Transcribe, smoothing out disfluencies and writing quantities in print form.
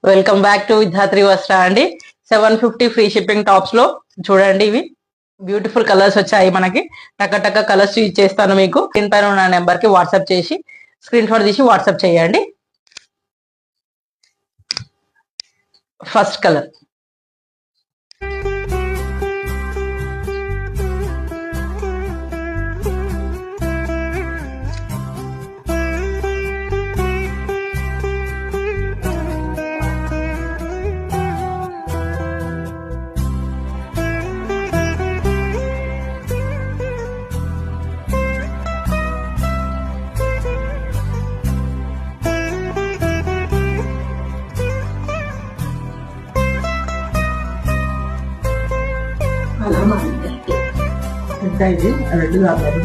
Welcome back to విద్యాత్రి వస్త్ర అండి. 750 free shipping tops లో చూడండి, ఇవి బ్యూటిఫుల్ కలర్స్ వచ్చాయి మనకి. టక్క కలర్స్ యూజ్ చేస్తాను మీకు. దీని పైన ఉన్న నెంబర్ కి వాట్సాప్ చేసి స్క్రీన్ షాట్ తీసి వాట్సాప్ చేయండి. ఫస్ట్ కలర్ ఇది రెడ్ కాదు.